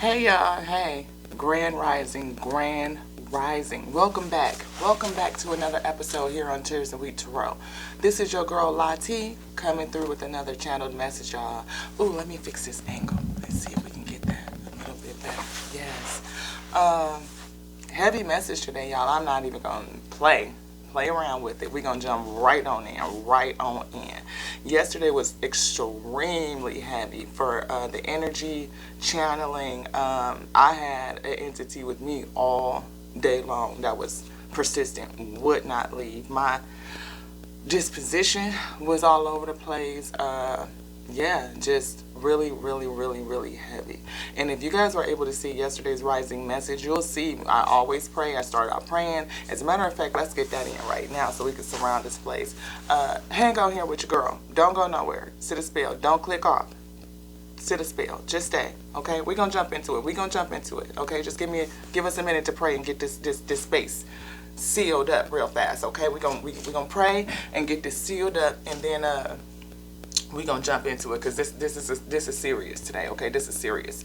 Hey y'all, hey, Grand Rising, Grand Rising. Welcome back. Welcome back to another episode here on Tears and Wheat Tarot. This is your girl Lati coming through with another channeled message, y'all. Ooh, let me fix this angle. Let's see if we can get that a little bit better. Yes. Heavy message today, y'all. I'm not even gonna play around with it. We're gonna jump right on in. Yesterday was extremely heavy for the energy channeling. I had an entity with me all day long that was persistent, would not leave. My disposition was all over the place. Yeah, just really heavy. And if you guys were able to see yesterday's rising message, you'll see I always pray. I start out praying. As a matter of fact, let's get that in right now so we can surround this place. Hang on here with your girl. Don't go nowhere. Sit a spell. Don't click off. Sit a spell. Just stay. Okay? We're gonna jump into it. Okay? Just give us a minute to pray and get this space sealed up real fast. Okay? We're gonna pray and get this sealed up, and then we're gonna jump into it because this is serious today. Okay? This is serious.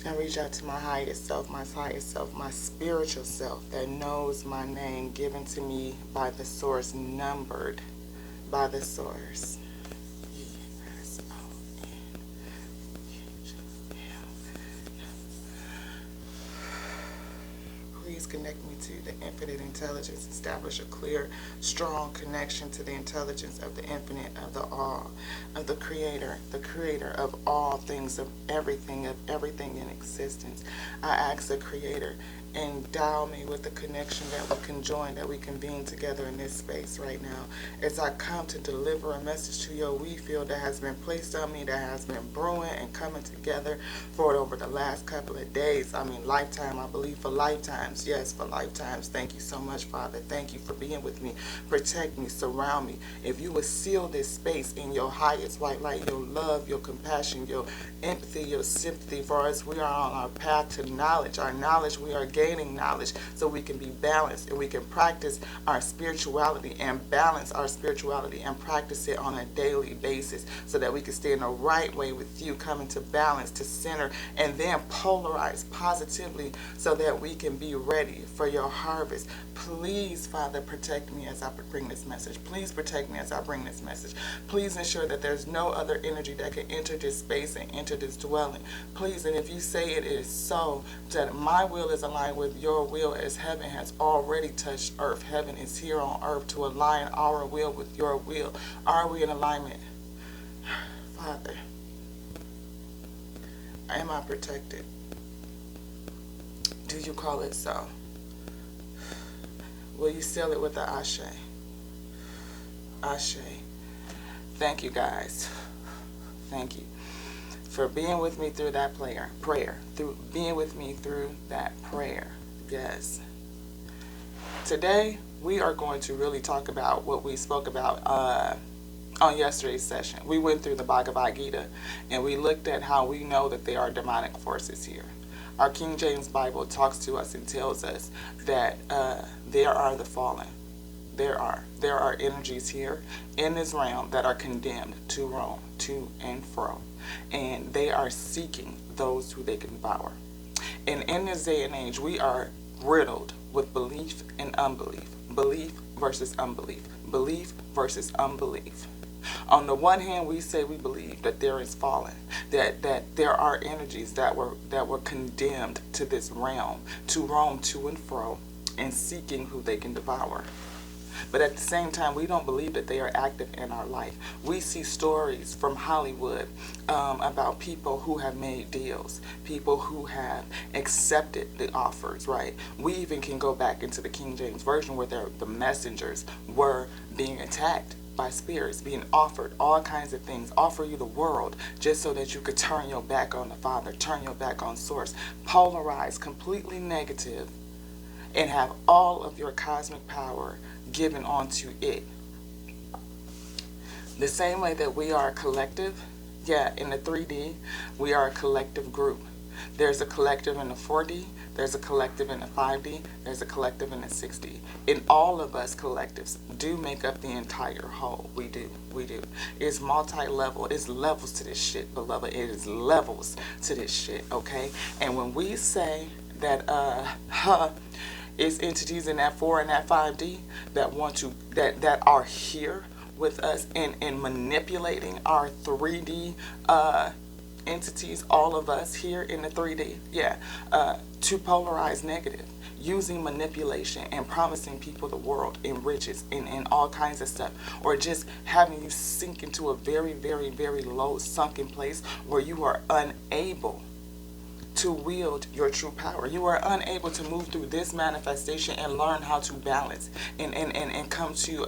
I reach out to my highest self, my spiritual self that knows my name, given to me by the source, numbered by the source. Please connect me to the infinite intelligence. Establish a clear, strong connection to the intelligence of the infinite, of the all, of the creator of all things, of everything in existence. I ask the creator, endow me with the connection that we can join, that we can being together in this space right now. As I come to deliver a message to your wheat field that has been placed on me, that has been brewing and coming together for over the last couple of days. I mean, lifetime, I believe for lifetimes. Yes, for lifetimes. Thank you so much, Father. Thank you for being with me. Protect me, surround me. If you would seal this space in your highest white light, your love, your compassion, your empathy, your sympathy for us, we are on our path to knowledge. Our knowledge, we are gaining knowledge so we can be balanced and we can practice our spirituality and balance our spirituality and practice it on a daily basis so that we can stay in the right way with you, coming to balance, to center, and then polarize positively so that we can be ready for your harvest. Please, Father, protect me as I bring this message. Please protect me as I bring this message. Please ensure that there's no other energy that can enter this space and enter this dwelling. Please, and if you say it is so, that my will is aligned with your will as heaven has already touched earth. Heaven is here on earth to align our will with your will. Are we in alignment? Father, am I protected? Do you call it so? Will you seal it with the Ashe? Ashe. Thank you, guys. Thank you for being with me through that prayer. Through being with me through that prayer. Yes. Today, we are going to really talk about what we spoke about on yesterday's session. We went through the Bhagavad Gita, and we looked at how we know that there are demonic forces here. Our King James Bible talks to us and tells us that there are the fallen. There are energies here in this realm that are condemned to roam to and fro, and they are seeking those who they can devour. And in this day and age, we are riddled with belief and unbelief. Belief versus unbelief. Belief versus unbelief. On the one hand, we say we believe that there is fallen, that there are energies that were condemned to this realm to roam to and fro and seeking who they can devour. But at the same time, we don't believe that they are active in our life. We see stories from Hollywood about people who have made deals, people who have accepted the offers, right? We even can go back into the King James Version where the messengers were being attacked by spirits, being offered all kinds of things, offer you the world just so that you could turn your back on the Father, turn your back on Source, polarize, completely negative, and have all of your cosmic power given onto it. The same way that we are a collective, yeah, in the 3D, we are a collective group. There's a collective in the 4D, There's a collective in the 5D. There's a collective in the 6D. And all of us collectives do make up the entire whole. We do. We do. It's multi-level. It's levels to this shit, beloved. It is levels to this shit, okay? And when we say that it's entities in that 4 and that 5D that want to, that are here with us and manipulating our 3D entities, all of us here in the 3D, to polarize negative, using manipulation and promising people the world and riches and all kinds of stuff, or just having you sink into a very, very, very low sunken place where you are unable to wield your true power. You are unable to move through this manifestation and learn how to balance and come to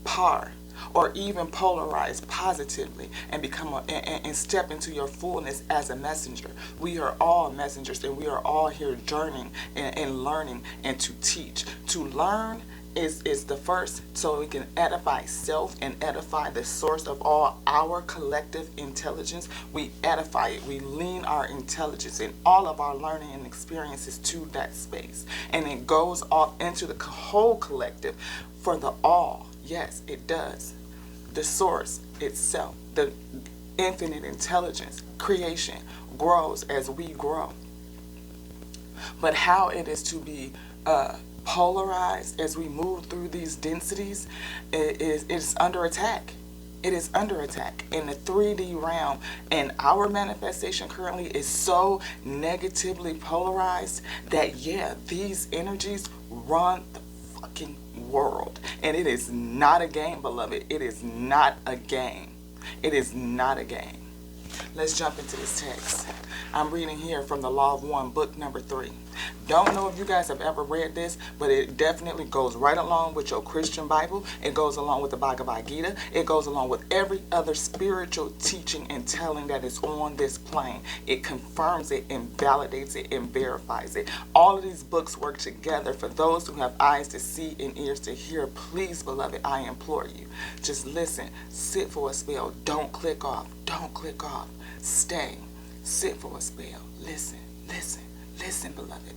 par, or even polarize positively and become and step into your fullness as a messenger. We are all messengers, and we are all here journeying and learning and to teach. To learn is the first, so we can edify self and edify the source of all our collective intelligence. We edify it. We lean our intelligence and all of our learning and experiences to that space, and it goes off into the whole collective for the all. Yes, it does. The source itself, the infinite intelligence, creation, grows as we grow. But how it is to be polarized as we move through these densities is under attack. It is under attack in the 3D realm, and our manifestation currently is so negatively polarized that these energies run the fucking world. And it is not a game, beloved. It is not a game. It is not a game. Let's jump into this text. I'm reading here from the Law of One, book number 3. Don't know if you guys have ever read this, but it definitely goes right along with your Christian Bible. It goes along with the Bhagavad Gita. It goes along with every other spiritual teaching and telling that is on this plane. It confirms it and validates it and verifies it. All of these books work together for those who have eyes to see and ears to hear. Please, beloved, I implore you. Just listen. Sit for a spell. Don't click off. Don't click off. Stay. Sit for a spell. Listen. Listen. Listen, beloved.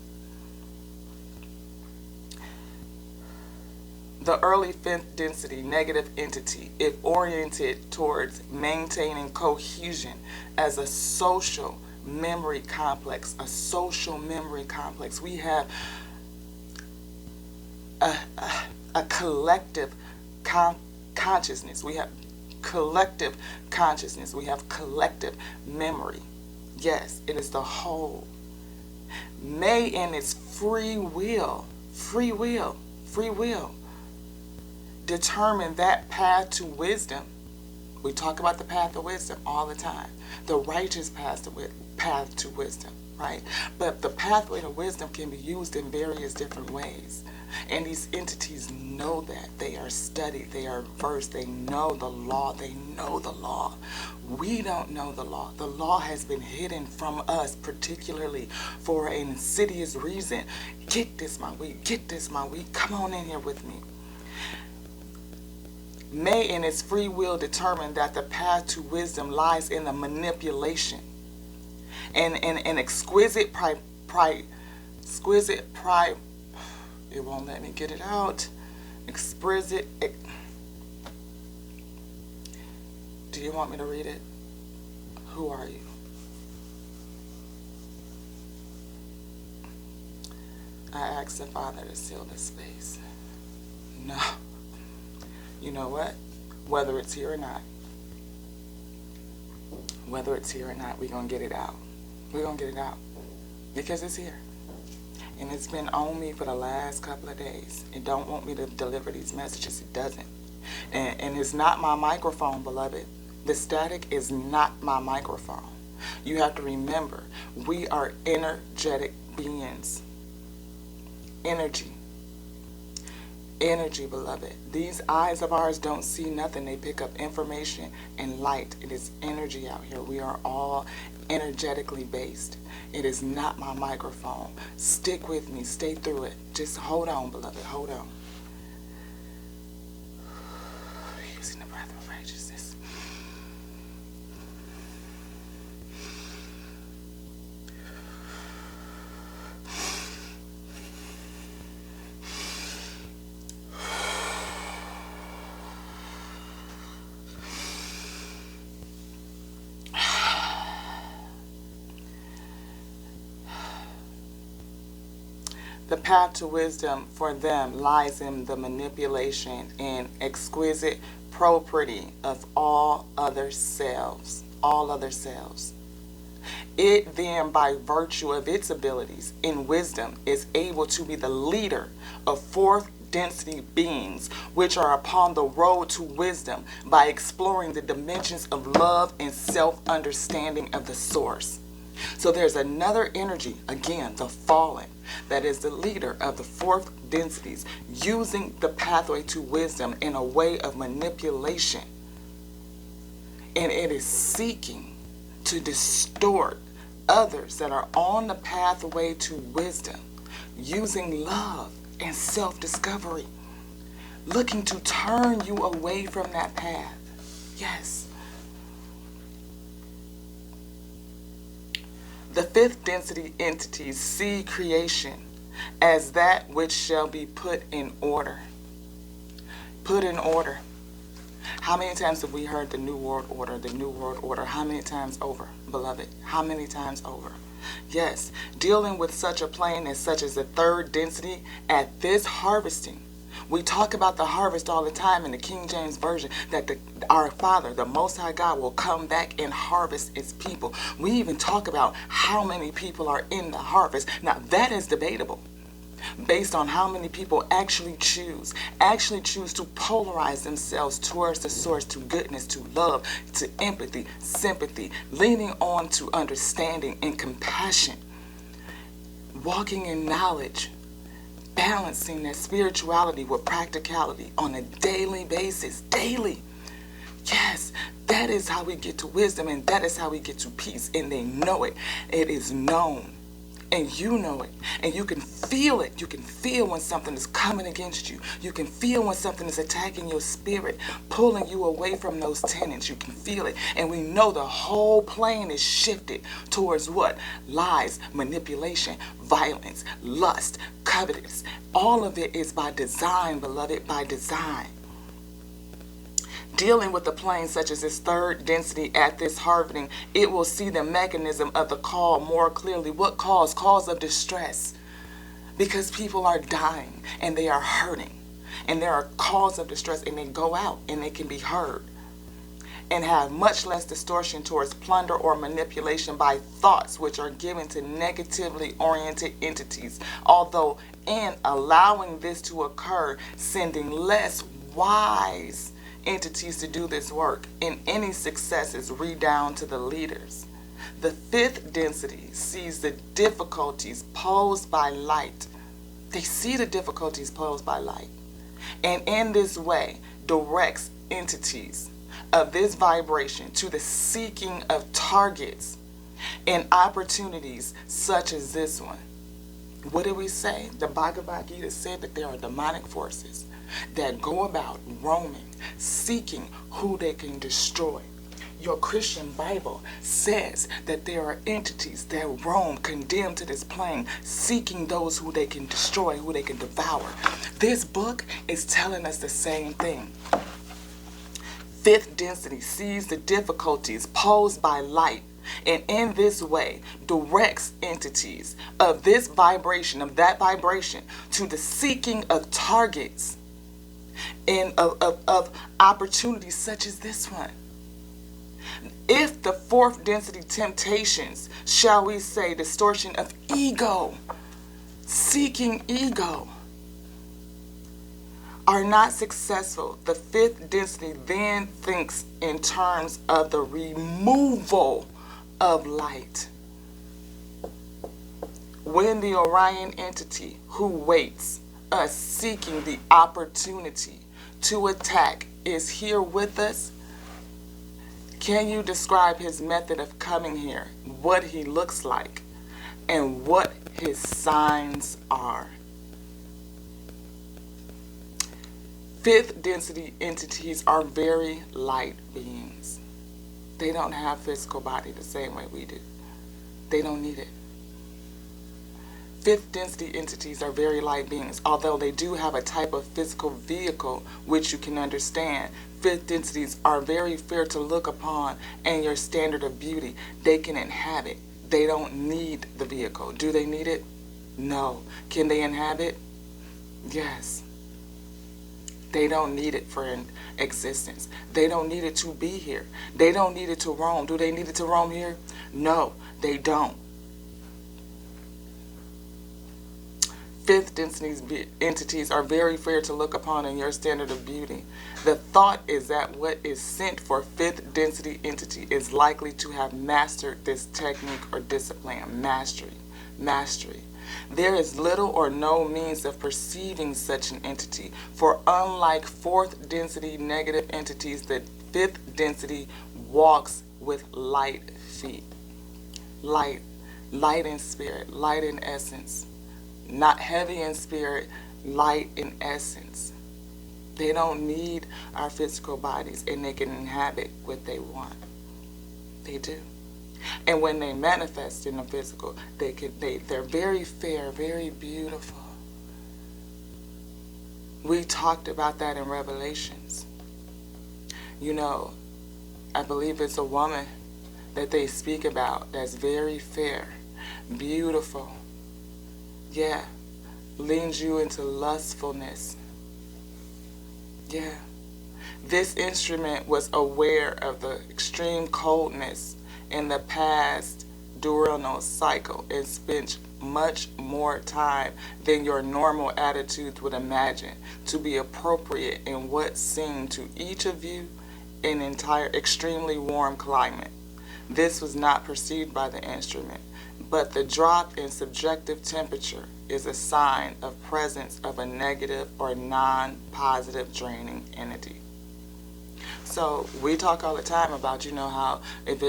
The early 5th density negative entity, if oriented towards maintaining cohesion as a social memory complex, we have a collective consciousness. We have collective consciousness. We have collective memory. Yes, it is the whole. May in its free will, determine that path to wisdom. We talk about the path of wisdom all the time. The righteous path to wisdom, right? But the pathway to wisdom can be used in various different ways. And these entities know that. They are studied. They are versed. They know the law. They know the law. We don't know the law. The law has been hidden from us, particularly for an insidious reason. Get this, my week. Get this, my week. Come on in here with me. May in its free will determine that the path to wisdom lies in the manipulation and exquisite it won't let me get it out. Do you want me to read it? Who are you? I asked the Father to seal this space. No. You know what? Whether it's here or not, we're going to get it out. We're going to get it out. Because it's here. And it's been on me for the last couple of days. It don't want me to deliver these messages. It doesn't. And it's not my microphone, beloved. The static is not my microphone. You have to remember, we are energetic beings. Energy. Energy, beloved. These eyes of ours don't see nothing. They pick up information and light. It is energy out here. We are all energetically based. It is not my microphone. Stick with me. Stay through it. Just hold on, beloved. Hold on. Using the breath of righteousness. The path to wisdom for them lies in the manipulation and exquisite property of all other selves. All other selves. It then, by virtue of its abilities in wisdom, is able to be the leader of fourth density beings which are upon the road to wisdom by exploring the dimensions of love and self-understanding of the source. So there's another energy, again, the fallen, that is the leader of the fourth densities, using the pathway to wisdom in a way of manipulation. And it is seeking to distort others that are on the pathway to wisdom, using love and self-discovery, looking to turn you away from that path. Yes. The fifth density entities see creation as that which shall be put in order. Put in order. How many times have we heard the New World Order, the New World Order? How many times over, beloved? How many times over? Yes, dealing with such a plane as such as the third density at this harvesting. We talk about the harvest all the time in the King James Version, that our Father, the Most High God, will come back and harvest His people. We even talk about how many people are in the harvest. Now, that is debatable based on how many people actually choose to polarize themselves towards the source, to goodness, to love, to empathy, sympathy, leaning on to understanding and compassion, walking in knowledge, balancing their spirituality with practicality on a daily basis. Daily. Yes, that is how we get to wisdom, and that is how we get to peace. And they know it. It is known. And you know it. And you can feel it. You can feel when something is coming against you. You can feel when something is attacking your spirit, pulling you away from those tenets. You can feel it. And we know the whole plane is shifted towards what? Lies, manipulation, violence, lust, covetous. All of it is by design, beloved, by design. Dealing with the plane such as this third density at this harvesting, it will see the mechanism of the call more clearly. What cause? Cause of distress. Because people are dying and they are hurting. And there are calls of distress, and they go out and they can be heard. And have much less distortion towards plunder or manipulation by thoughts which are given to negatively oriented entities. Although in allowing this to occur, sending less wise entities to do this work, and any successes redound to the leaders. The fifth density sees the difficulties posed by light. They see the difficulties posed by light, and in this way directs entities of this vibration to the seeking of targets and opportunities such as this one. What did we say? The Bhagavad Gita said that there are demonic forces that go about roaming, seeking who they can destroy. Your Christian Bible says that there are entities that roam, condemned to this plane, seeking those who they can destroy, who they can devour. This book is telling us the same thing. Fifth density sees the difficulties posed by light, and in this way directs entities of this vibration, of that vibration, to the seeking of targets and of opportunities such as this one. If the fourth density temptations, shall we say, distortion of ego, seeking ego, are not successful, the fifth density then thinks in terms of the removal of light. When the Orion entity who waits us seeking the opportunity to attack is here with us, can you describe his method of coming here, what he looks like, and what his signs are? Fifth density entities are very light beings. They don't have physical body the same way we do. They don't need it. Fifth density entities are very light beings, although they do have a type of physical vehicle which you can understand. Fifth densities are very fair to look upon, and your standard of beauty they can inhabit. They don't need the vehicle. Do they need it? No. Can they inhabit? Yes. They don't need it for an existence. They don't need it to be here. They don't need it to roam. Do they need it to roam here? No, they don't. Fifth density entities are very fair to look upon in your standard of beauty. The thought is that what is sent for fifth density entity is likely to have mastered this technique or discipline. Mastery. There is little or no means of perceiving such an entity, for unlike fourth density negative entities, the fifth density walks with light feet. Light in spirit, light in essence. Not heavy in spirit, light in essence. They don't need our physical bodies, and they can inhabit what they want. They do. And when they manifest in the physical, they're very fair, very beautiful. We talked about that in Revelations. You know, I believe it's a woman that they speak about that's very fair, beautiful. Yeah, leads you into lustfulness. Yeah. This instrument was aware of the extreme coldness in the past diurnal cycle and spent much more time than your normal attitudes would imagine to be appropriate in what seemed to each of you an entire extremely warm climate. This was not perceived by the instrument, but the drop in subjective temperature is a sign of presence of a negative or non-positive draining entity. So we talk all the time about, how if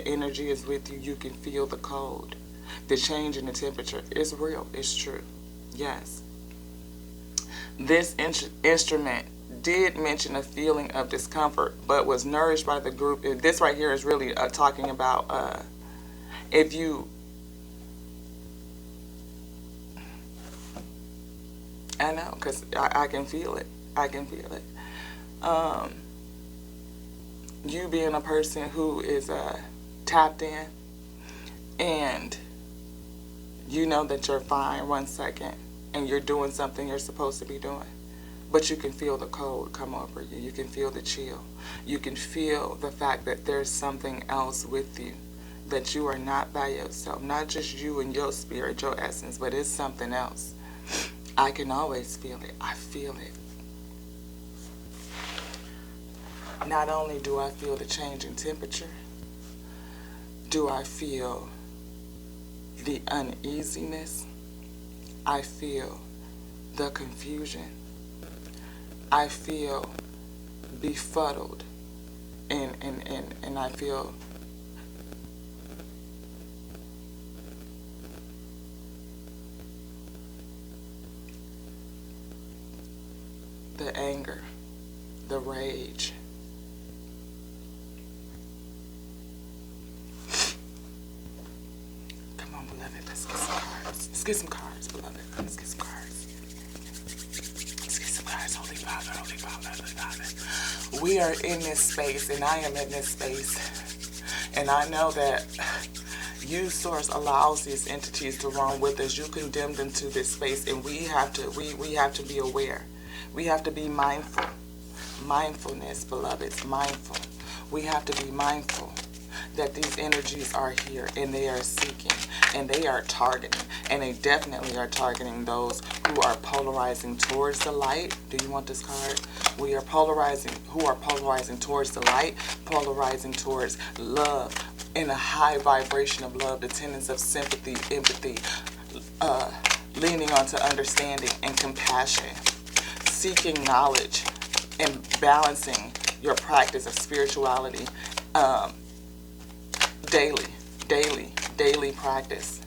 energy is with you, you can feel the cold. The change in the temperature is real. It's true. Yes. This instrument did mention a feeling of discomfort, but was nourished by the group. This right here is really talking about if you... I know, because I can feel it. I can feel it. You being a person who is tapped in, and you know that you're fine 1 second, and you're doing something you're supposed to be doing, but you can feel the cold come over you. You can feel the chill. You can feel the fact that there's something else with you, that you are not by yourself, not just you and your spirit, your essence, but it's something else. I can always feel it. I feel it. Not only do I feel the change in temperature, do I feel the uneasiness, I feel the confusion, I feel befuddled, and I feel the anger, the rage. Come on, beloved, let's get some cards. Let's get some cards, beloved. Let's get some cards. Let's get some cards. Holy Father, Holy Father, Holy Father. We are in this space, and I am in this space. And I know that you, Source, allows these entities to roam with us. You condemn them to this space, and we have to be aware. We have to be mindful. Mindfulness, beloveds, mindful. We have to be mindful that these energies are here, and they are seeking, and they are targeting, and they definitely are targeting those who are polarizing towards the light. Do you want this card? We are polarizing, who are polarizing towards the light, polarizing towards love, in a high vibration of love, the tenets of sympathy, empathy, leaning onto understanding and compassion, seeking knowledge, and balancing your practice of spirituality daily practice.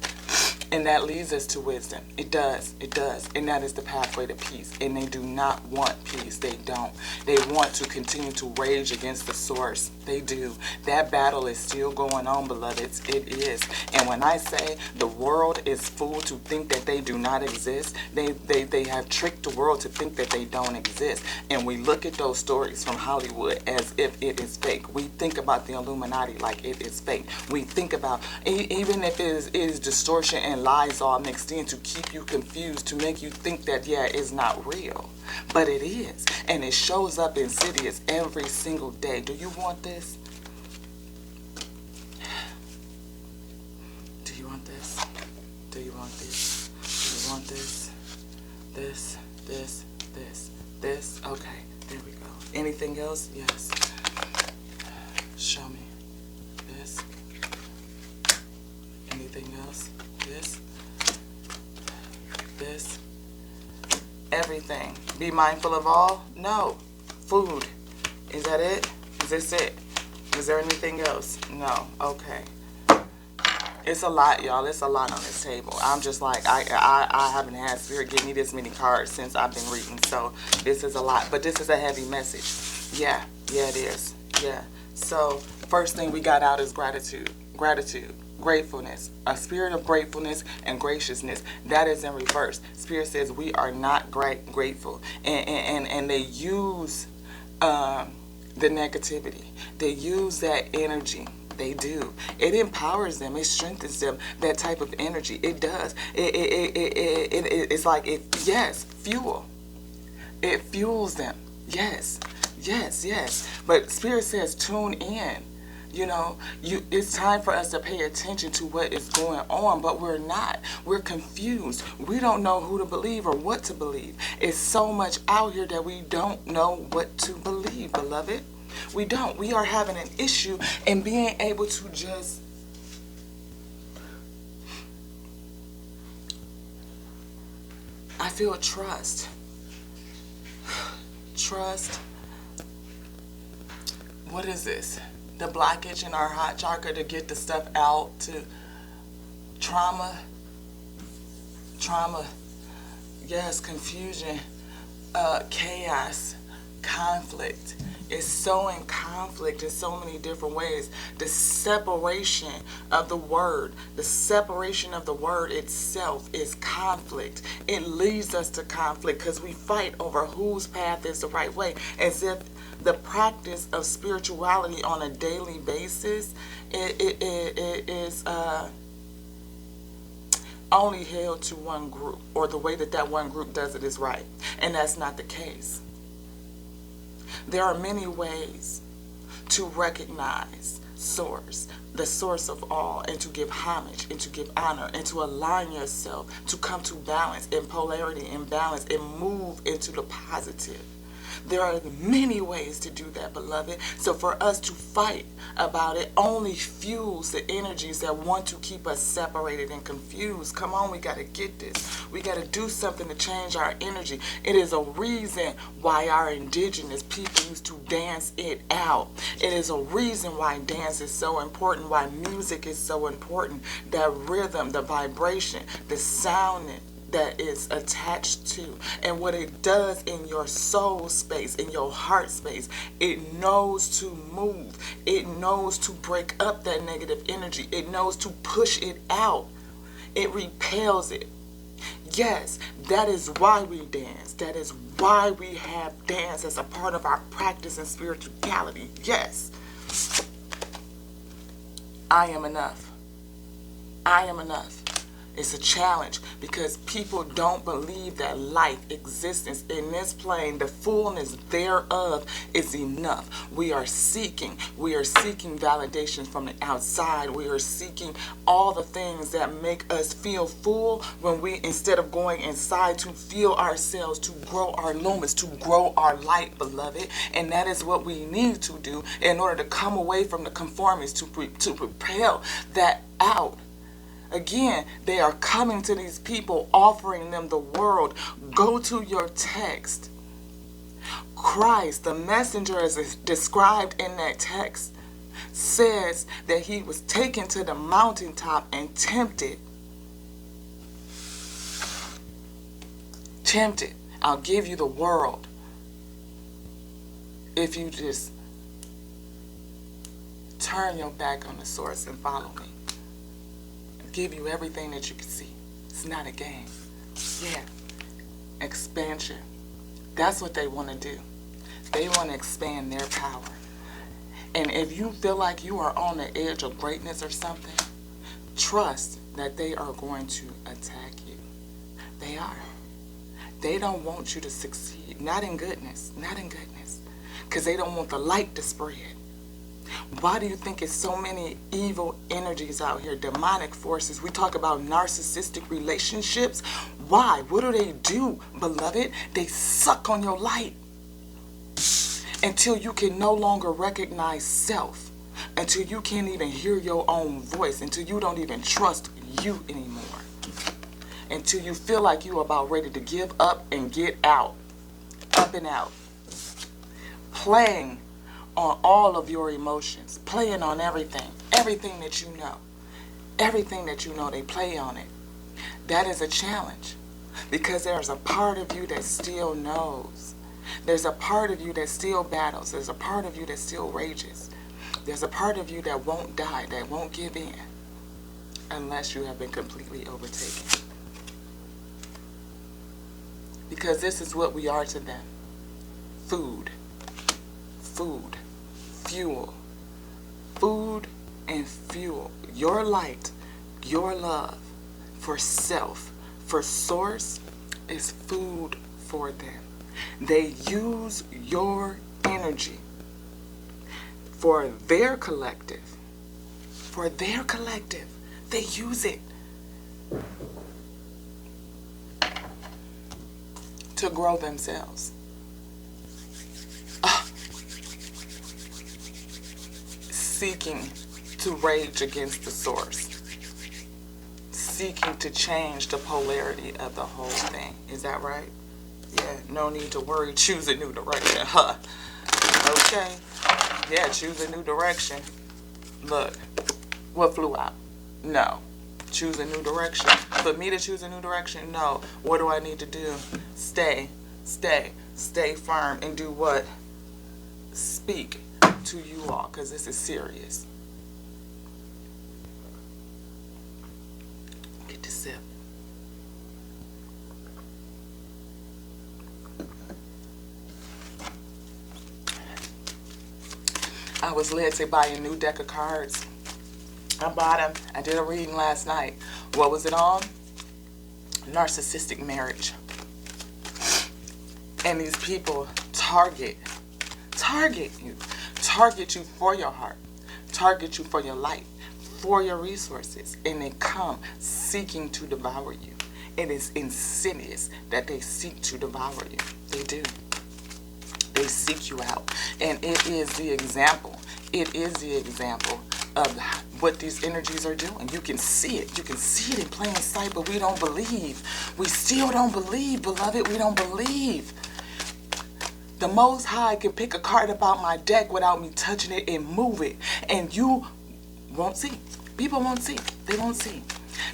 And that leads us to wisdom. It does. And that is the pathway to peace. And they do not want peace. They don't. They want to continue to rage against the source. They do. That battle is still going on, beloveds. It is. And when I say the world is fooled to think that they do not exist, they have tricked the world to think that they don't exist. And we look at those stories from Hollywood as if it is fake. We think about the Illuminati like it is fake. We think about, even if it is distortion and lies all mixed in to keep you confused, to make you think that, yeah, it's not real. But it is. And it shows up insidious every single day. Do you want this? Do you want this? Do you want this? Do you want this? This, this, this, this. Okay, there we go. Anything else? Yes. Show me. This. Anything else? This. This. Everything. Be mindful of all? No. Food. Is that it? Is this it? Is there anything else? No. Okay. It's a lot, y'all. It's a lot on this table. I'm just like, I haven't had Spirit give me this many cards since I've been reading. So this is a lot. But this is a heavy message. Yeah. Yeah, it is. Yeah. So first thing we got out is gratitude. Gratitude. Gratefulness, a spirit of gratefulness and graciousness. That is in reverse. Spirit says we are not grateful, and they use the negativity. They use that energy. They do. It empowers them. It strengthens them. That type of energy. It does. It's like yes, fuel. It fuels them. Yes, yes, yes. But Spirit says tune in. You know, it's time for us to pay attention to what is going on, but we're not. We're confused. We don't know who to believe or what to believe. It's so much out here that we don't know what to believe, beloved. We don't. We are having an issue in being able to just I feel trust. Trust. What is this? The blockage in our heart chakra to get the stuff out, to trauma, yes, confusion, chaos, conflict. It's so in conflict in so many different ways. The separation of the word itself is conflict. It leads us to conflict because we fight over whose path is the right way, as if the practice of spirituality on a daily basis is only held to one group, or the way that one group does it is right. And that's not the case. There are many ways to recognize source, the source of all, and to give homage and to give honor and to align yourself, to come to balance and polarity and balance and move into the positive. There are many ways to do that, beloved. So for us to fight about it only fuels the energies that want to keep us separated and confused. Come on, we got to get this. We got to do something to change our energy. It is a reason why our indigenous people used to dance it out. It is a reason why dance is so important, why music is so important. That rhythm, the vibration, the sound that is attached to, and what it does in your soul space, in your heart space. It knows to move. It knows to break up that negative energy. It knows to push it out. It repels it. Yes, that is why we dance. That is why we have dance as a part of our practice and spirituality. Yes. I am enough. I am enough. It's a challenge because people don't believe that life, existence in this plane, the fullness thereof is enough. We are seeking validation from the outside. We are seeking all the things that make us feel full when we, instead of going inside to feel ourselves, to grow our lumens, to grow our light, beloved. And that is what we need to do in order to come away from the conformities, to propel that out. Again, they are coming to these people, offering them the world. Go to your text. Christ, the messenger as is described in that text, says that he was taken to the mountaintop and tempted. Tempted. I'll give you the world if you just Turn your back on the source and follow me. I'll give you everything that you can see. It's not a game. Yeah. Expansion. That's what they want to do. They want to expand their power. And if you feel like you are on the edge of greatness or something, trust that they are going to attack you. They are. They don't want you to succeed. Not in goodness. Not in goodness. Because they don't want the light to spread. Why do you think it's so many evil energies out here, demonic forces? We talk about narcissistic relationships. Why? What do, beloved? They suck on your light until you can no longer recognize self, until you can't even hear your own voice, until you don't even trust you anymore, until you feel like you're about ready to give up and get out, up and out, playing on all of your emotions, playing on everything that you know. Everything that you know, they play on it. That is a challenge because there's a part of you that still knows. There's a part of you that still battles. There's a part of you that still rages. There's a part of you that won't die, that won't give in unless you have been completely overtaken. Because this is what we are to them. Food. Food. Fuel. Food and fuel. Your light, your love for self, for source is food for them. They use your energy for their collective. For their collective. They use it to grow themselves. Seeking to rage against the source. Seeking to change the polarity of the whole thing. Is that right? Yeah, no need to worry. Choose a new direction, huh? Okay. Yeah, choose a new direction. Look, what flew out? No. Choose a new direction. For me to choose a new direction? No. What do I need to do? Stay firm and do what? Speak to you all, because this is serious. Get to sip. I was led to buy a new deck of cards. I bought them. I did a reading last night. What was it on? Narcissistic marriage. And these people target you. Target you for your heart. Target you for your life. For your resources. And they come seeking to devour you. It is insidious that they seek to devour you. They do. They seek you out. And it is the example. It is the example of what these energies are doing. You can see it. You can see it in plain sight, but we don't believe. We still don't believe, beloved. We don't believe. The Most High can pick a card up out my deck without me touching it and move it. And you won't see. People won't see. They won't see.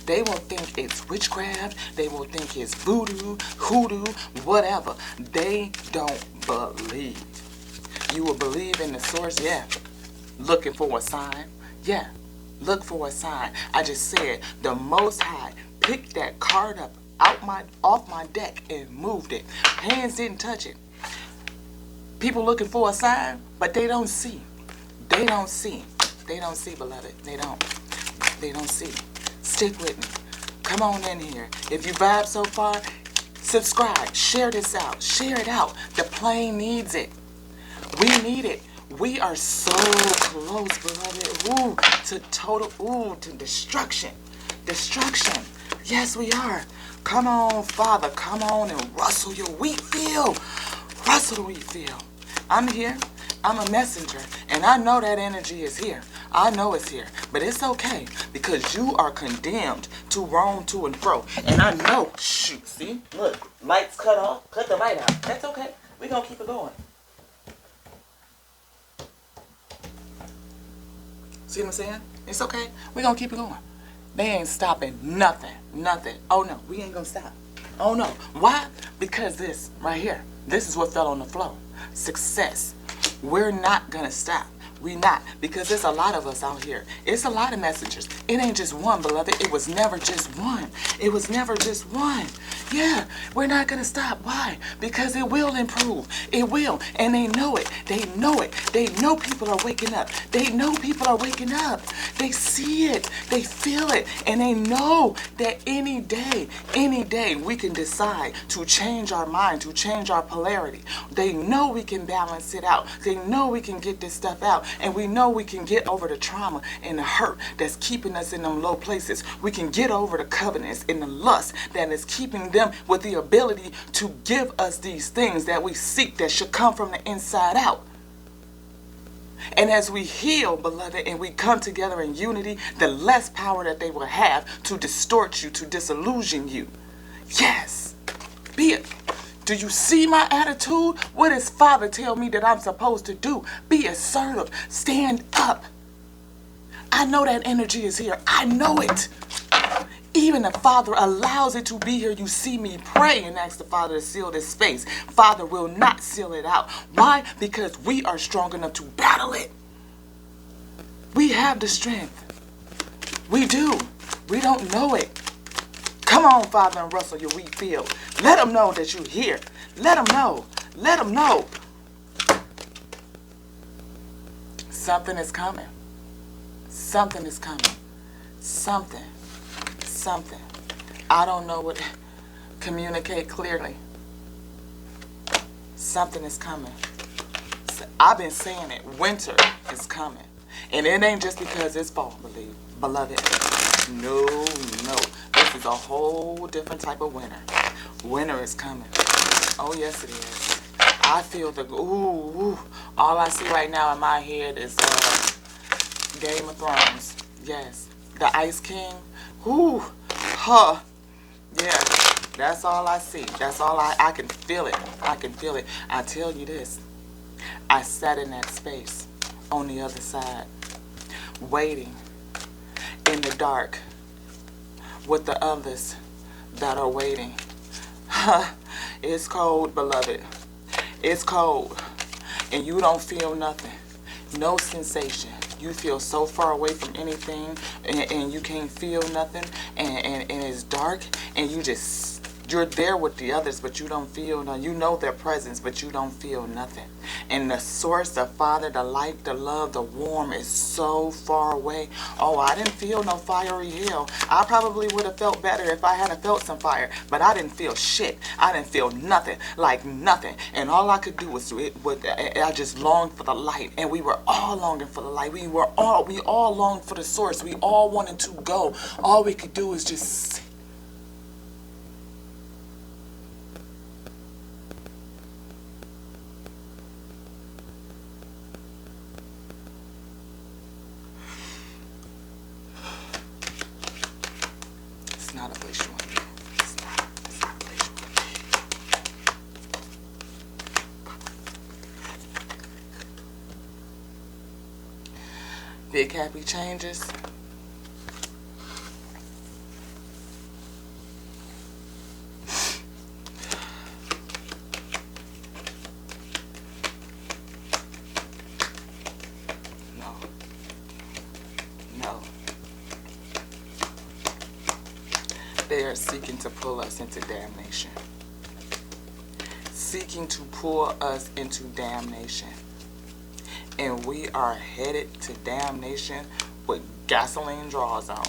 They will think it's witchcraft. They will think it's voodoo, hoodoo, whatever. They don't believe. You will believe in the source, yeah. Looking for a sign, yeah. Look for a sign. I just said the Most High picked that card up off my deck and moved it. Hands didn't touch it. People looking for a sign, but they don't see. They don't see. They don't see, beloved. They don't. They don't see. Stick with me. Come on in here. If you vibe so far, subscribe. Share this out. Share it out. The plane needs it. We need it. We are so close, beloved. Ooh, to destruction. Destruction. Yes, we are. Come on, Father. Come on and rustle your wheat field. Rustle the wheat field. I'm here. I'm a messenger. And I know that energy is here. I know it's here. But it's okay. Because you are condemned to roam to and fro. And I know. Shoot, see? Look. Lights cut off. Cut the light out. That's okay. We're going to keep it going. See what I'm saying? It's okay. We're going to keep it going. They ain't stopping nothing. Nothing. Oh, no. We ain't going to stop. Oh, no. Why? Because this right here. This is what fell on the floor. Success. We're not going to stop. We not, because there's a lot of us out here. It's a lot of messengers. It ain't just one, beloved. It was never just one. It was never just one. Yeah, we're not going to stop. Why? Because it will improve. It will. And they know it. They know it. They know people are waking up. They know people are waking up. They see it. They feel it. And they know that any day we can decide to change our mind, to change our polarity. They know we can balance it out. They know we can get this stuff out. And we know we can get over the trauma and the hurt that's keeping us in them low places. We can get over the covenants and the lust that is keeping them with the ability to give us these things that we seek that should come from the inside out. And as we heal, beloved, and we come together in unity, the less power that they will have to distort you, to disillusion you. Yes. Be it. Do you see my attitude? What does Father tell me that I'm supposed to do? Be assertive. Stand up. I know that energy is here. I know it. Even if Father allows it to be here, you see me pray and ask the Father to seal this space. Father will not seal it out. Why? Because we are strong enough to battle it. We have the strength. We do. We don't know it. Come on, Father, and rustle your wheat field. Let them know that you're here. Let them know. Let them know. Something is coming. Something is coming. Something. I don't know what. Communicate clearly. Something is coming. I've been saying it. Winter is coming. And it ain't just because it's fall, beloved. No. This is a whole different type of winter. Winter is coming. Oh, yes, it is. I feel the, ooh. All I see right now in my head is Game of Thrones. Yes. The Ice King. Ooh. Huh. Yeah. That's all I see. That's all I can feel it. I can feel it. I tell you this. I sat in that space on the other side, waiting in the dark with the others that are waiting. It's cold, beloved. It's cold. And you don't feel nothing. No sensation. You feel so far away from anything and you can't feel nothing and it's dark and you're there with the others but you don't feel nothing. You know their presence but you don't feel nothing. And the source, the Father, the light, the love, the warmth is so far away. Oh, I didn't feel no fiery hell. I probably would have felt better if I hadn't felt some fire. But I didn't feel shit. I didn't feel nothing. Like nothing. And all I could do was I just longed for the light. And we were all longing for the light. We all longed for the source. We all wanted to go. All we could do is just not a place you want to be. It's not a place you want to be. Big happy changes. No. They are seeking to pull us into damnation. Seeking to pull us into damnation. And we are headed to damnation with gasoline draws on.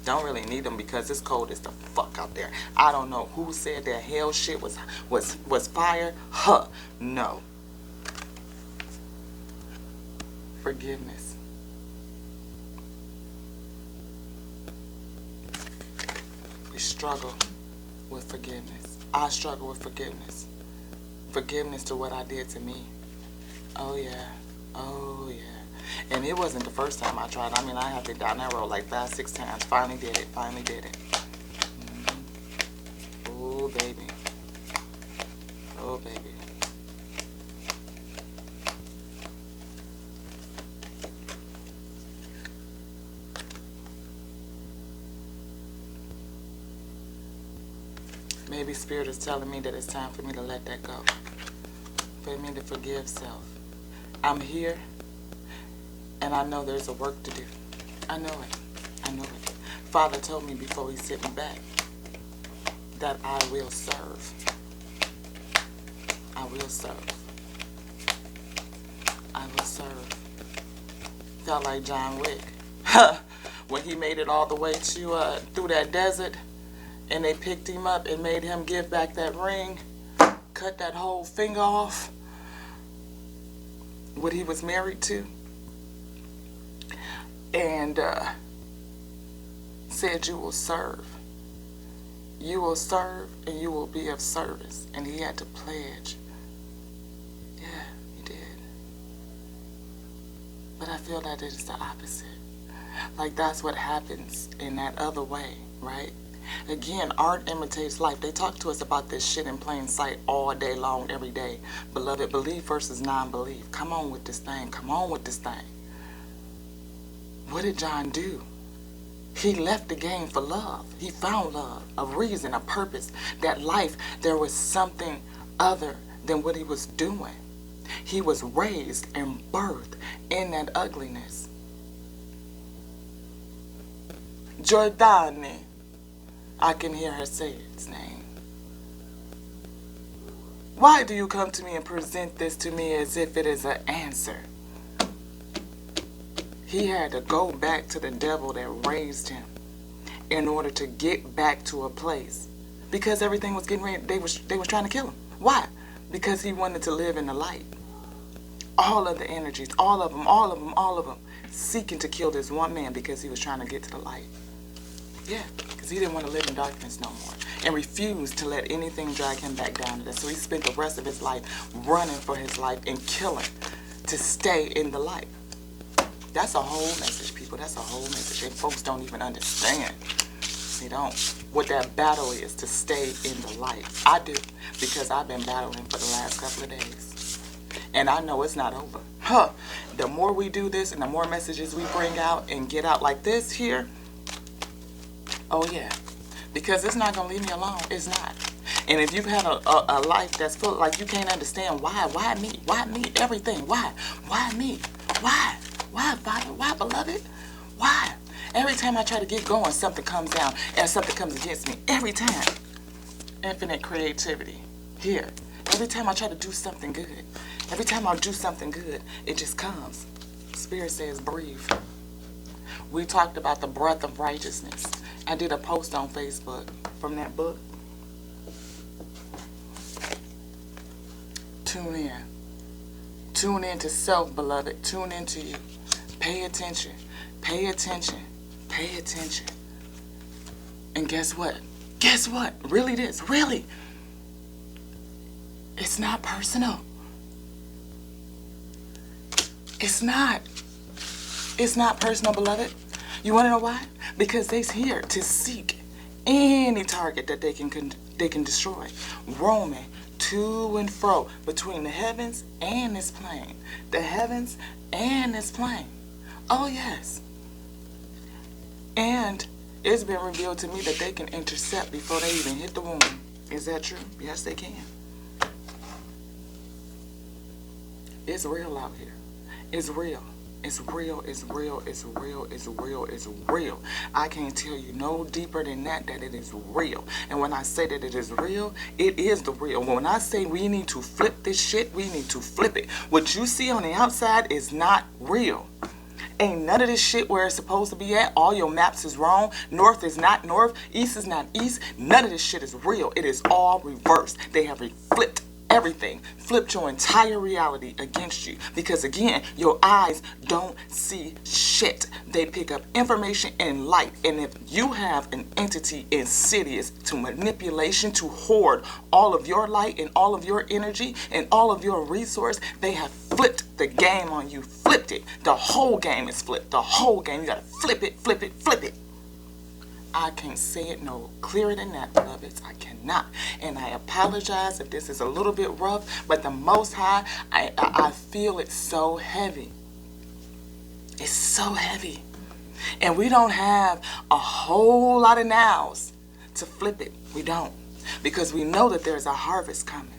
Don't really need them because it's cold as the fuck out there. I don't know who said that hell shit was fire. Huh. No. Forgiveness. We struggle with forgiveness. I struggle with forgiveness. Forgiveness to what I did to me. Oh yeah. Oh yeah. And it wasn't the first time I tried. I mean, I have been down that road like 5-6 times. Finally did it. Finally did it. Oh baby. Oh baby. Maybe Spirit is telling me that it's time for me to let that go. For me to forgive self. I'm here And I know there's a work to do. I know it. I know it. Father told me before he sent me back that I will serve. I will serve. I will serve. Felt like John Wick. When he made it all the way to through that desert, and they picked him up and made him give back that ring, cut that whole finger off, what he was married to, and said, you will serve. You will serve and you will be of service. And he had to pledge. Yeah, he did. But I feel that it is the opposite. Like that's what happens in that other way, right? Again, art imitates life. They talk to us about this shit in plain sight all day long, every day. Beloved, belief versus non-belief. Come on with this thing. Come on with this thing. What did John do? He left the game for love. He found love, a reason, a purpose. That life, there was something other than what he was doing. He was raised and birthed in that ugliness. Jordani. I can hear her say its name. Why do you come to me and present this to me as if it is an answer? He had to go back to the devil that raised him in order to get back to a place. Because everything was getting ready, they was trying to kill him. Why? Because he wanted to live in the light. All of the energies, all of them, seeking to kill this one man because he was trying to get to the light. Yeah, because he didn't want to live in darkness no more. And refused to let anything drag him back down to that. So he spent the rest of his life running for his life and killing to stay in the light. That's a whole message, people. That's a whole message. And folks don't even understand. They don't. What that battle is to stay in the light. I do, because I've been battling for the last couple of days. And I know it's not over. The more we do this and the more messages we bring out and get out like this here, oh yeah. Because it's not going to leave me alone. It's not. And if you've had a life that's full, like you can't understand why me? Why me? Everything. Why? Why me? Why? Why, Father? Why, beloved? Why? Every time I try to get going, something comes down and something comes against me. Every time. Infinite creativity. Here. Every time I try to do something good. Every time I do something good, it just comes. Spirit says, breathe. We talked about the breath of righteousness. I did a post on Facebook from that book. Tune in. Tune in to self, beloved. Tune into you. Pay attention. Pay attention. Pay attention. And guess what? Guess what? Really it is. Really. It's not personal. It's not. It's not personal, beloved. You want to know why? Because they're here to seek any target that they can destroy. Roaming to and fro between the heavens and this plane. The heavens and this plane. Oh, yes. And it's been revealed to me that they can intercept before they even hit the womb. Is that true? Yes, they can. It's real out here. It's real. It's real, it's real, it's real, it's real, it's real. I can't tell you no deeper than that it is real. And when I say that it is real, it is the real. When I say we need to flip this shit, we need to flip it. What you see on the outside is not real. Ain't none of this shit where it's supposed to be at. All your maps is wrong. North is not north. East is not east. None of this shit is real. It is all reversed. They have flipped everything, flipped your entire reality against you. Because again, your eyes don't see shit. They pick up information and light. And if you have an entity insidious to manipulation, to hoard all of your light and all of your energy and all of your resource, they have flipped the game on you. Flipped it. The whole game is flipped. The whole game. You gotta flip it, flip it, flip it. I can't say it no clearer than that, beloveds. I cannot. And I apologize if this is a little bit rough, but the Most High, I feel it so heavy. It's so heavy. And we don't have a whole lot of nows to flip it. We don't. Because we know that there's a harvest coming.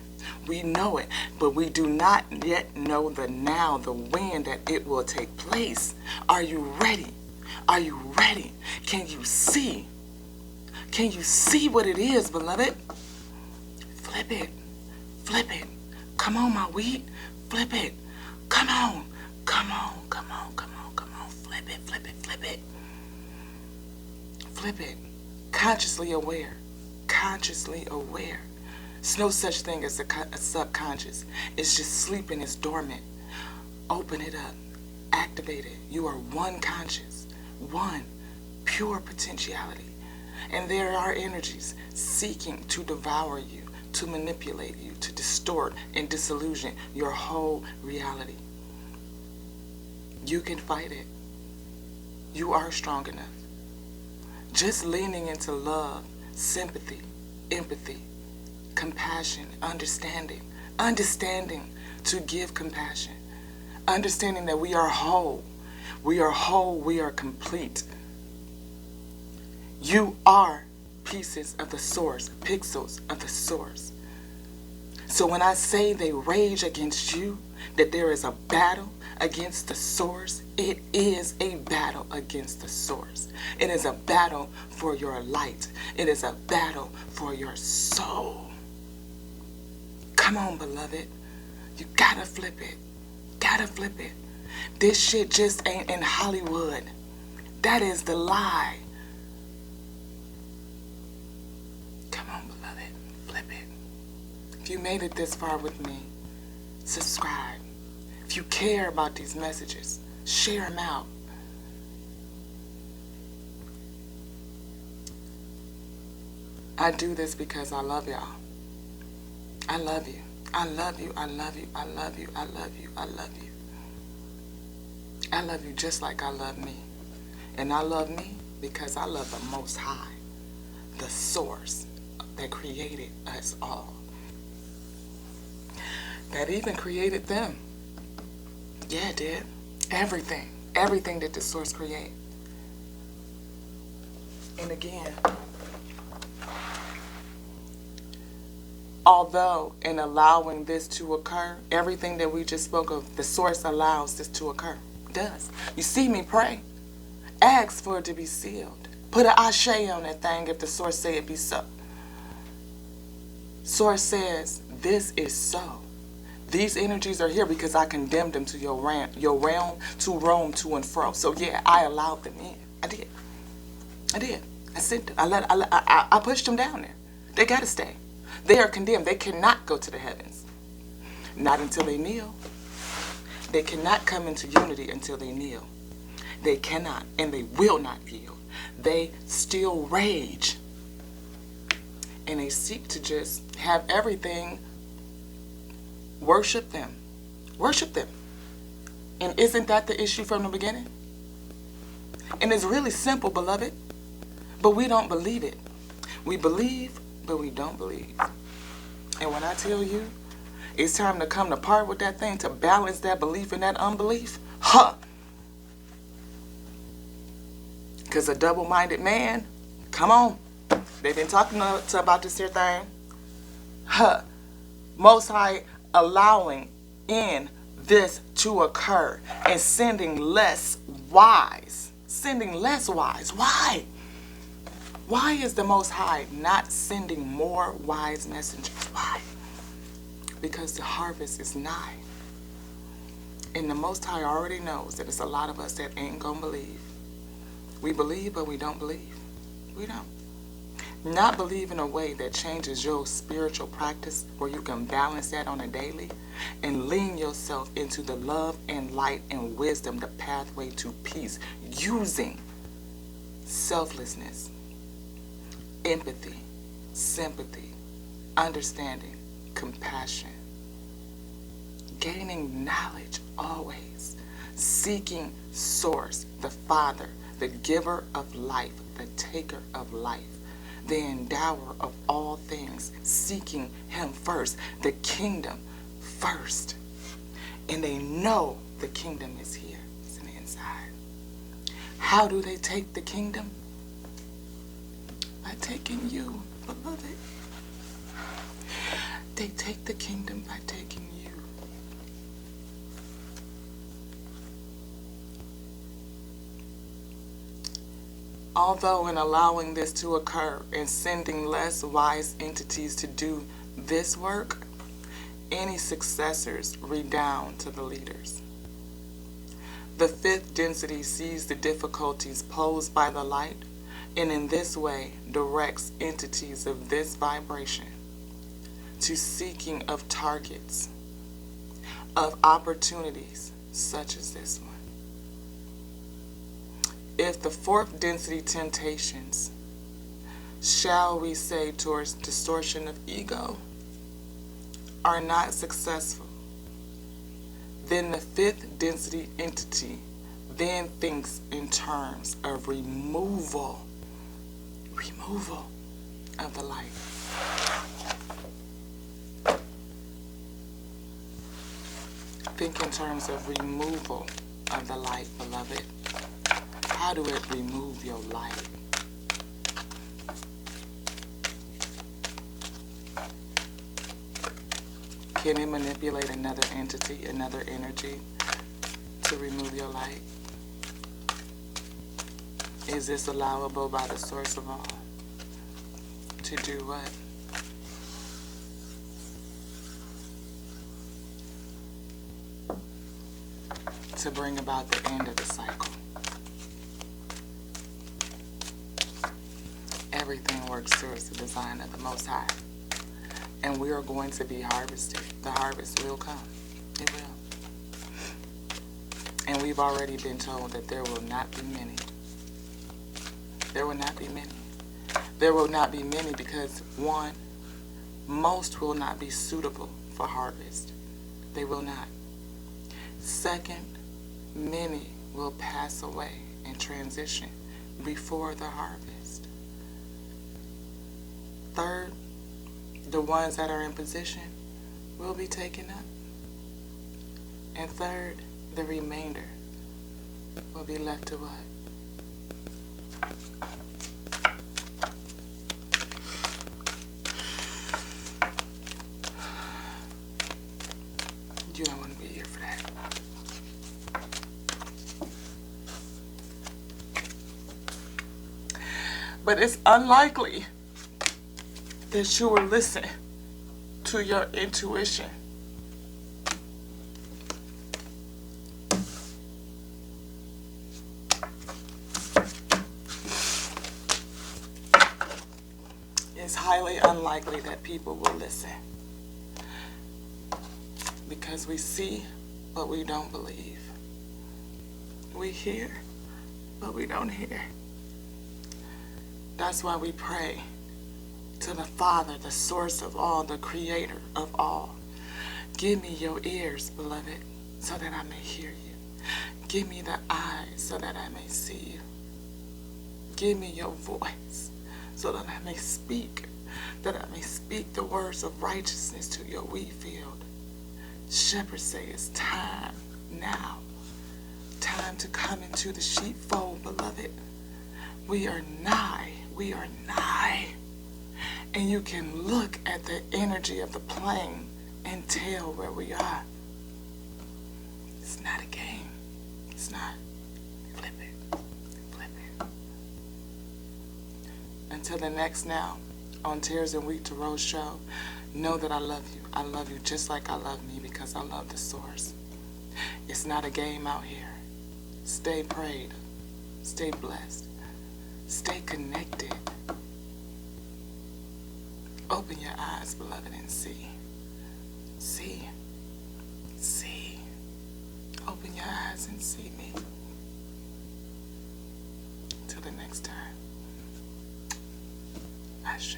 We know it, but we do not yet know the now, the when that it will take place. Are you ready? Are you ready? Can you see? Can you see what it is, beloved? Flip it. Flip it. Come on, my wheat. Flip it. Come on. Come on. Come on. Come on. Come on. Flip it. Flip it. Flip it. Flip it. Consciously aware. Consciously aware. There's no such thing as a subconscious. It's just sleeping. It's dormant. Open it up. Activate it. You are one conscious. One pure potentiality. And there are energies seeking to devour you, to manipulate you, to distort and disillusion your whole reality. You can fight it. You are strong enough. Just leaning into love, sympathy, empathy, compassion, understanding to give compassion, understanding that we are whole. We are whole. We are complete. You are pieces of the source, pixels of the source. So when I say they rage against you, that there is a battle against the source, it is a battle against the source. It is a battle for your light. It is a battle for your soul. Come on, beloved. You gotta flip it. Gotta flip it. This shit just ain't in Hollywood. That is the lie. If you made it this far with me, subscribe. If you care about these messages, share them out. I do this because I love y'all. I love you. I love you. I love you. I love you. I love you. I love you. I love you just like I love me. And I love me because I love the Most High, the source that created us all. That even created them. Yeah, it did. Everything. Everything that the source created. And again, although in allowing this to occur, everything that we just spoke of, the source allows this to occur. It does. You see me pray. Ask for it to be sealed. Put an ashe on that thing if the source say it be so. Source says, this is so. These energies are here because I condemned them to your realm to roam to and fro. So yeah, I allowed them in. I did. I sent them. I pushed them down there. They got to stay. They are condemned. They cannot go to the heavens. Not until they kneel. They cannot come into unity until they kneel. They cannot, and they will not yield. They still rage. And they seek to just have everything worship them. Worship them. And isn't that the issue from the beginning? And it's really simple, beloved. But we don't believe it. We believe, but we don't believe. And when I tell you, it's time to come to part with that thing to balance that belief and that unbelief, because a double-minded man, come on. They've been talking about this here thing. Most High allowing in this to occur and sending less wise. Sending less wise. Why? Why is the Most High not sending more wise messengers? Why? Because the harvest is nigh. And the Most High already knows that it's a lot of us that ain't gonna believe. We believe, but we don't believe. We don't. Not believe in a way that changes your spiritual practice where you can balance that on a daily and lean yourself into the love and light and wisdom, the pathway to peace, using selflessness, empathy, sympathy, understanding, compassion, gaining knowledge always, seeking source, the Father, the giver of life, the taker of life, the endower of all things, seeking him first, the kingdom first. And they know the kingdom is here. It's on the inside. How do they take the kingdom? By taking you, beloved. They take the kingdom by taking you. Although in allowing this to occur and sending less wise entities to do this work, any successors redound to the leaders. The fifth density sees the difficulties posed by the light and in this way directs entities of this vibration to seeking of targets, of opportunities such as this one. If the fourth density temptations, shall we say towards distortion of ego, are not successful, then the fifth density entity then thinks in terms of removal of the light. Think in terms of removal of the light, beloved. How do it remove your light? Can it manipulate another entity, another energy to remove your light? Is this allowable by the source of all? To do what? To bring about the end of the cycle. Everything works towards the design of the Most High. And we are going to be harvested. The harvest will come. It will. And we've already been told that there will not be many. There will not be many. There will not be many because, one, most will not be suitable for harvest. They will not. Second, many will pass away and transition before the harvest. Third, the ones that are in position will be taken up. And third, the remainder will be left to what? You don't want to be here for that. But it's unlikely that you will listen to your intuition. It's highly unlikely that people will listen. Because we see, but we don't believe. We hear, but we don't hear. That's why we pray to the Father, the source of all, the creator of all. Give me your ears, beloved, so that I may hear you. Give me the eyes so that I may see you. Give me your voice so that I may speak the words of righteousness to your wheat field. Shepherds say it's time now. Time to come into the sheepfold, beloved. We are nigh. We are nigh. And you can look at the energy of the plane and tell where we are. It's not a game. It's not. Flip it. Flip it. Until the next now, on Tears and Wheat to Rose show, know that I love you. I love you just like I love me because I love the source. It's not a game out here. Stay prayed. Stay blessed. Stay connected. Open your eyes, beloved, and see. See. See. Open your eyes and see me. Until the next time. Ashe.